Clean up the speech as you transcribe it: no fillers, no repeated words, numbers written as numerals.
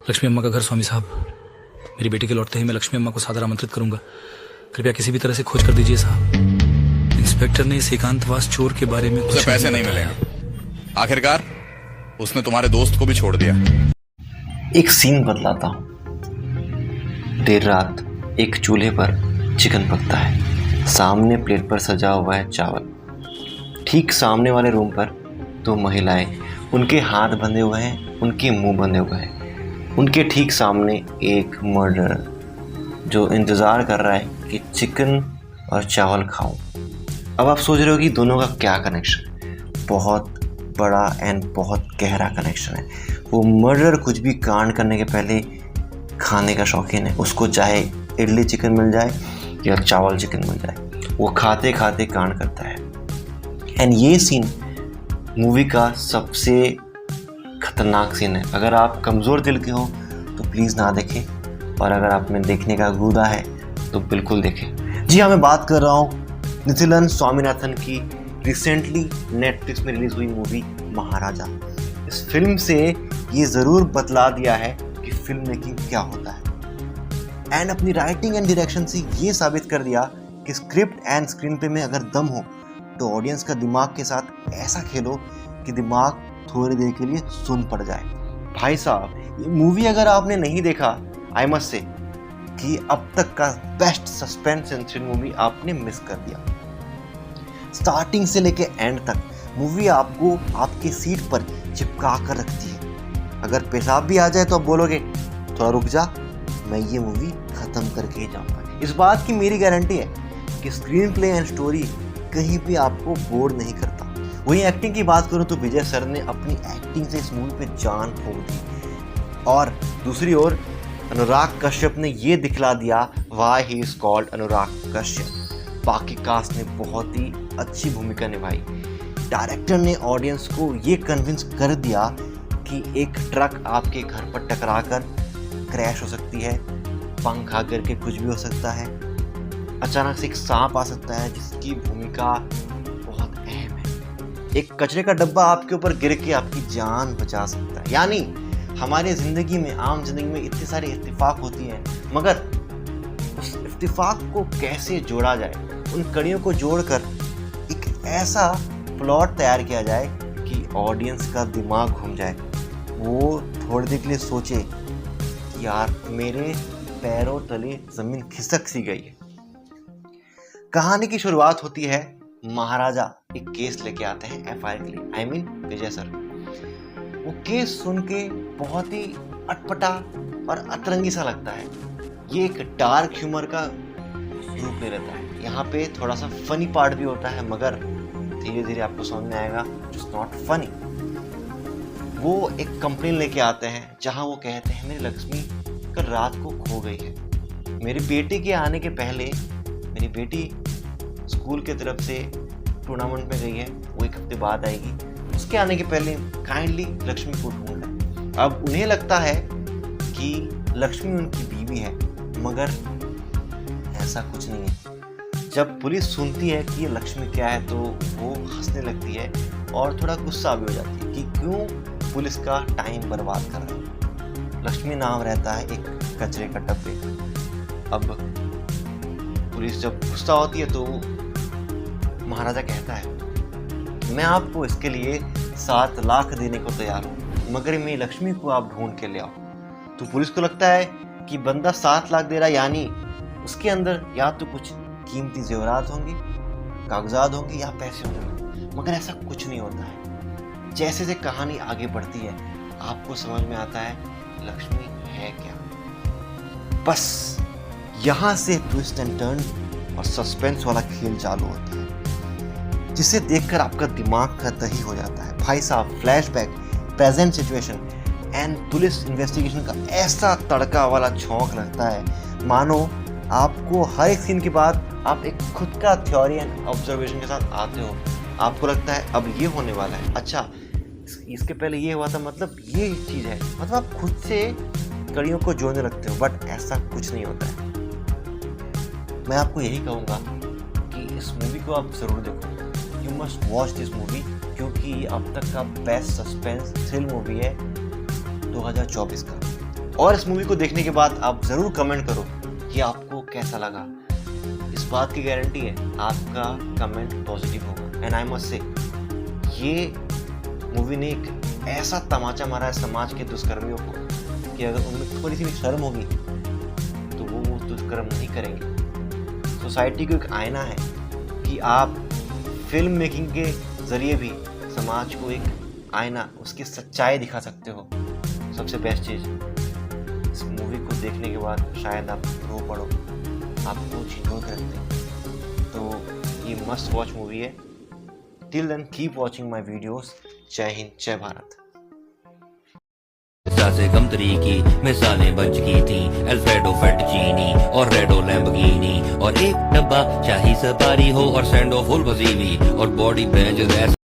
लक्ष्मी अम्मा का घर स्वामी साहब। मेरी बेटी के लौटते ही मैं लक्ष्मी अम्मा को सादर आमंत्रित करूंगा। कृपया किसी भी तरह से खोज कर दीजिए साहब। इंस्पेक्टर ने इस एकांतवास चोर के बारे में उसे पैसे नहीं मिलेंगे। आखिरकार उसने तुम्हारे दोस्त को भी छोड़ दिया। एक सीन बतलाता हूँ। देर रात एक चूल्हे पर चिकन पकता है। सामने प्लेट पर सजा हुआ है चावल। ठीक सामने वाले रूम पर दो महिलाएं, उनके हाथ बंधे हुए हैं, उनके मुंह बंधे हुए हैं। उनके ठीक सामने एक मर्डरर जो इंतज़ार कर रहा है कि चिकन और चावल खाऊं। अब आप सोच रहे हो कि दोनों का क्या कनेक्शन। बहुत बड़ा एंड बहुत गहरा कनेक्शन है। वो मर्डरर कुछ भी कांड करने के पहले खाने का शौकीन है। उसको चाहे इडली चिकन मिल जाए या चावल चिकन मिल जाए, वो खाते खाते कांड करता है। एंड ये सीन मूवी का सबसे खतरनाक सीन है। अगर आप कमज़ोर दिल के हो तो प्लीज़ ना देखें, और अगर आप में देखने का गुदा है तो बिल्कुल देखें। जी हाँ, मैं बात कर रहा हूँ निथिलन स्वामीनाथन की रिसेंटली नेटफ्लिक्स में रिलीज़ हुई मूवी महाराजा। इस फिल्म से ये ज़रूर बतला दिया है कि फिल्म मेकिंग क्या होता है, एंड अपनी राइटिंग एंड डायरेक्शन से ये साबित कर दिया कि स्क्रिप्ट एंड स्क्रीन प्ले में अगर दम हो तो ऑडियंस का दिमाग के साथ ऐसा खेलो कि दिमाग थोड़ी देर के लिए सुन पड़ जाए। भाई साहब, ये मूवी अगर आपने नहीं देखा, आई मस्ट से कि अब तक का best suspense and thrill movie आपने मिस कर दिया। स्टार्टिंग से लेके एंड तक मूवी आपको आपके सीट पर चिपका कर रखती है। अगर पेशाब भी आ जाए तो आप बोलोगे थोड़ा रुक जा, मैं ये मूवी खत्म करके ही जाऊंगा। इस बात की मेरी गारंटी है कि स्क्रीन प्ले एंड स्टोरी कहीं भी आपको बोर नहीं करता। वहीं एक्टिंग की बात करूं तो विजय सर ने अपनी एक्टिंग से इस मूवी पे जान फूंक दी, और दूसरी ओर अनुराग कश्यप ने ये दिखला दिया why he is called Anurag Kashyap. बाकी कास्ट ने बहुत ही अच्छी भूमिका निभाई। डायरेक्टर ने ऑडियंस को ये कन्विंस कर दिया कि एक ट्रक आपके घर पर टकरा कर क्रैश हो सकती है, पंख आकर के कुछ भी हो सकता है, अचानक से एक सांप आ सकता है जिसकी भूमिका बहुत अहम है, एक कचरे का डब्बा आपके ऊपर गिर के आपकी जान बचा सकता है। यानी हमारी ज़िंदगी में, आम जिंदगी में इतनी सारी इत्तेफाक होती हैं, मगर उस इत्तेफाक को कैसे जोड़ा जाए, उन कड़ियों को जोड़कर एक ऐसा प्लॉट तैयार किया जाए कि ऑडियंस का दिमाग घूम जाए, वो थोड़ी देर के लिए सोचे कि यार मेरे पैरों तले ज़मीन खिसक सी गई है। कहानी की शुरुआत होती है, महाराजा एक केस लेके आते हैं एफआईआर के लिए, आई मीन विजय सर। वो केस सुन के बहुत ही अटपटा और अतरंगी सा लगता है। ये एक डार्क ह्यूमर का रूप ले लेता है। यहाँ पे थोड़ा सा फनी पार्ट भी होता है, मगर धीरे धीरे आपको समझ में आएगा इट्स नॉट फनी। वो एक कंप्लेन लेके आते हैं जहाँ वो कहते हैं मेरी लक्ष्मी कल रात को खो गई है। मेरी बेटी के आने के पहले मेरी बेटी स्कूल के तरफ से टूर्नामेंट में गई है, वो एक हफ्ते बाद आएगी, उसके आने के पहले काइंडली लक्ष्मी को ढूंढ लें। अब उन्हें लगता है कि लक्ष्मी उनकी बीवी है, मगर ऐसा कुछ नहीं है। जब पुलिस सुनती है कि ये लक्ष्मी क्या है तो वो हंसने लगती है और थोड़ा गुस्सा भी हो जाती है कि क्यों पुलिस का टाइम बर्बाद कर रहा है। लक्ष्मी नाम रहता है एक कचरे का डब्बे का। अब पुलिस जब गुस्सा होती है तो महाराजा कहता है मैं आपको इसके लिए 7 लाख देने को तैयार हूँ, मगर मेरी लक्ष्मी को आप ढूंढ के ले आओ। तो पुलिस को लगता है कि बंदा 7 लाख दे रहा है, यानी उसके अंदर या तो कुछ कीमती जेवरात होंगे, कागजात होंगे या पैसे होंगे, मगर ऐसा कुछ नहीं होता है। जैसे जैसे कहानी आगे बढ़ती है आपको समझ में आता है लक्ष्मी है क्या। बस यहाँ से ट्विस्ट एंड टर्न और सस्पेंस वाला खेल चालू होता है, जिसे देखकर आपका दिमाग का दही हो जाता है। भाई साहब, flashback, present situation and police investigation का ऐसा तड़का वाला झोंक लगता है मानो आपको हर एक सीन के बाद आप एक खुद का थ्योरी एंड ऑब्जर्वेशन के साथ आते हो। आपको लगता है अब ये होने वाला है, अच्छा इसके पहले ये हुआ था, मतलब ये चीज़ है, मतलब आप खुद से कड़ियों को जोड़ने लगते हो, बट ऐसा कुछ नहीं होता है। मैं आपको यही कहूँगा कि इस मूवी को आप ज़रूर देखो। You must watch this movie, क्योंकि अब तक का बेस्ट सस्पेंस थ्रिल मूवी है 2024 का। और इस मूवी को देखने के बाद आप ज़रूर कमेंट करो कि आपको कैसा लगा। इस बात की गारंटी है आपका कमेंट पॉजिटिव होगा। एंड आई मस्ट से ये मूवी ने एक ऐसा तमाचा मारा है समाज के दुष्कर्मियों को कि अगर उनमें थोड़ी सी भी शर्म होगी तो वो दुष्कर्म नहीं करेंगे। सोसाइटी को एक आईना है कि आप फिल्म मेकिंग के ज़रिए भी समाज को एक आईना, उसकी सच्चाई दिखा सकते हो। सबसे बेस्ट चीज़, इस मूवी को देखने के बाद शायद आप रो पड़ो, आपको झिझक रखते। तो ये मस्ट वॉच मूवी है। Till then keep watching my videos. जय हिंद, जय भारत। से कम तरीकी मिसालें बच की थी, अल्फ्रेडो फेटचीनी और रेडो लैम्बोर्गिनी, और एक डब्बा शाही सवारी हो और सैंडो फुल वजीवी और बॉडी बेंच